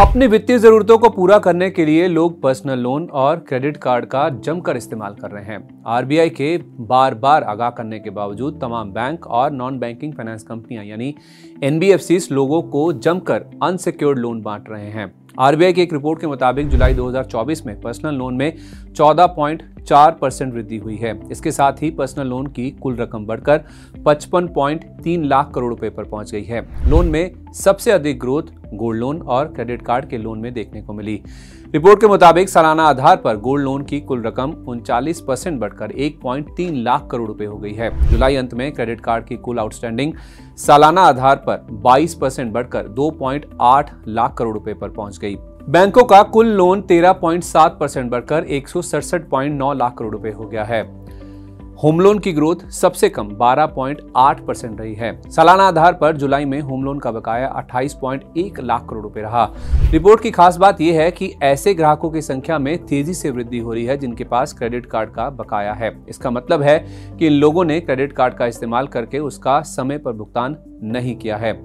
अपनी वित्तीय जरूरतों को पूरा करने के लिए लोग पर्सनल लोन और क्रेडिट कार्ड का जमकर इस्तेमाल कर रहे हैं। आरबीआई के बार बार आगाह करने के बावजूद तमाम बैंक और नॉन बैंकिंग फाइनेंस कंपनियां यानी एनबीएफसीज लोगों को जमकर अनसिक्योर्ड लोन बांट रहे हैं। आरबीआई की एक रिपोर्ट के मुताबिक जुलाई 2024 में पर्सनल लोन में 14.4% वृद्धि हुई है। इसके साथ ही पर्सनल लोन की कुल रकम बढ़कर 55.3 लाख करोड़ रुपए पर पहुंच गई है। लोन में सबसे अधिक ग्रोथ गोल्ड लोन और क्रेडिट कार्ड के लोन में देखने को मिली। रिपोर्ट के मुताबिक सालाना आधार पर गोल्ड लोन की कुल रकम 39% बढ़कर 1.3 लाख करोड़ रुपए हो गई है। जुलाई अंत में क्रेडिट कार्ड की कुल आउटस्टैंडिंग सालाना आधार पर 22% बढ़कर 2.8 लाख करोड़ रुपए पर पहुंच गई। बैंकों का कुल लोन 13.7% बढ़कर 167.9 लाख करोड़ रुपए हो गया है। होम लोन की ग्रोथ सबसे कम 12.8% रही है। सालाना आधार पर जुलाई में होम लोन का बकाया 28.1 लाख करोड़ रुपए रहा। रिपोर्ट की खास बात यह है कि ऐसे ग्राहकों की संख्या में तेजी से वृद्धि हो रही है जिनके पास क्रेडिट कार्ड का बकाया है। इसका मतलब है कि इन लोगों ने क्रेडिट कार्ड का इस्तेमाल करके उसका समय पर भुगतान नहीं किया है।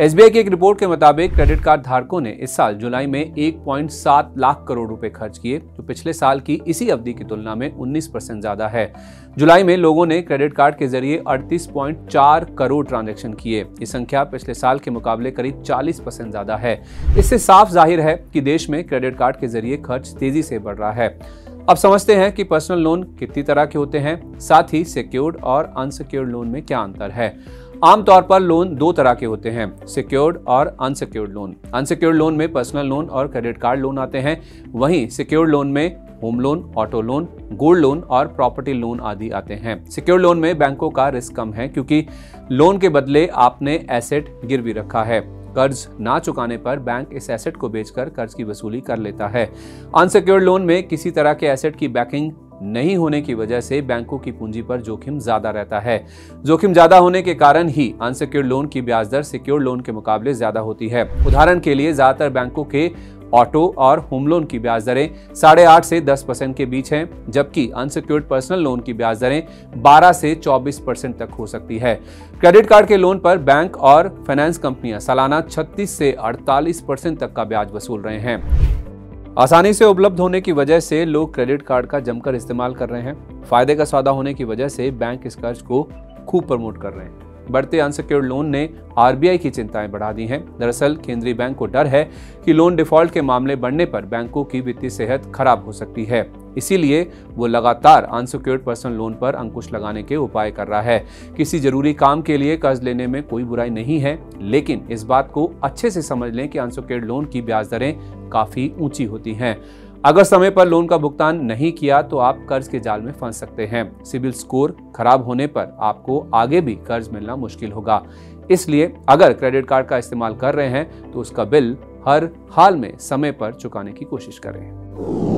एसबीआई की एक रिपोर्ट के मुताबिक क्रेडिट कार्ड धारकों ने इस साल जुलाई में 1.7 लाख करोड़ रुपए खर्च किए, जो पिछले साल की इसी अवधि की तुलना में 19% ज्यादा है। जुलाई में लोगों ने क्रेडिट कार्ड के जरिए 38.4 करोड़ ट्रांजैक्शन किए। ये संख्या पिछले साल के मुकाबले करीब 40% ज्यादा है। इससे साफ जाहिर है कि देश में क्रेडिट कार्ड के जरिए खर्च तेजी से बढ़ रहा है। अब समझते हैं कि पर्सनल लोन कितनी तरह के होते हैं, साथ ही सिक्योर्ड और अनसिक्योर्ड लोन में क्या अंतर है। आमतौर पर लोन दो तरह के होते हैं, सिक्योर्ड और अनसिक्योर्ड लोन। अनसिक्योर्ड लोन में पर्सनल लोन और क्रेडिट कार्ड लोन आते हैं, वहीं सिक्योर्ड लोन में home loan, auto loan, gold loan और प्रॉपर्टी लोन आदि आते हैं। सिक्योर्ड लोन में बैंकों का रिस्क कम है क्योंकि लोन के बदले आपने एसेट गिरवी रखा है। कर्ज ना चुकाने पर बैंक इस एसेट को बेचकर कर्ज की वसूली कर लेता है। अनसिक्योर्ड लोन में किसी तरह के एसेट की बैकिंग नहीं होने की वजह से बैंकों की पूंजी पर जोखिम ज्यादा रहता है। जोखिम ज्यादा होने के कारण ही अनसिक्योर्ड लोन की ब्याज दर सिक्योर्ड लोन के मुकाबले ज्यादा होती है। उदाहरण के लिए ज्यादातर बैंकों के ऑटो और होम लोन की ब्याज दरें 8.5 से 10% के बीच हैं, जबकि अनसिक्योर्ड पर्सनल लोन की ब्याज दरें 12 से 24% तक हो सकती है। क्रेडिट कार्ड के लोन पर बैंक और फाइनेंस कंपनियां सालाना 36 से 48% तक का ब्याज वसूल रहे हैं। आसानी से उपलब्ध होने की वजह से लोग क्रेडिट कार्ड का जमकर इस्तेमाल कर रहे हैं। फायदे का सौदा होने की वजह से बैंक इस कर्ज को खूब प्रमोट कर रहे हैं। बढ़ते अनसिक्योर्ड लोन ने आरबीआई की चिंताएं बढ़ा दी हैं। दरअसल केंद्रीय बैंक को डर है कि लोन डिफॉल्ट के मामले बढ़ने पर बैंकों की वित्तीय सेहत खराब हो सकती है। इसीलिए वो लगातार अनसिक्योर्ड पर्सनल लोन पर अंकुश लगाने के उपाय कर रहा है। किसी जरूरी काम के लिए कर्ज लेने में कोई बुराई नहीं है, लेकिन इस बात को अच्छे से समझ लें कि अनसिक्योर्ड लोन की ब्याज दरें काफी ऊंची होती हैं। अगर समय पर लोन का भुगतान नहीं किया तो आप कर्ज के जाल में फंस सकते हैं। सिबिल स्कोर खराब होने पर आपको आगे भी कर्ज मिलना मुश्किल होगा। इसलिए अगर क्रेडिट कार्ड का इस्तेमाल कर रहे हैं तो उसका बिल हर हाल में समय पर चुकाने की कोशिश करें।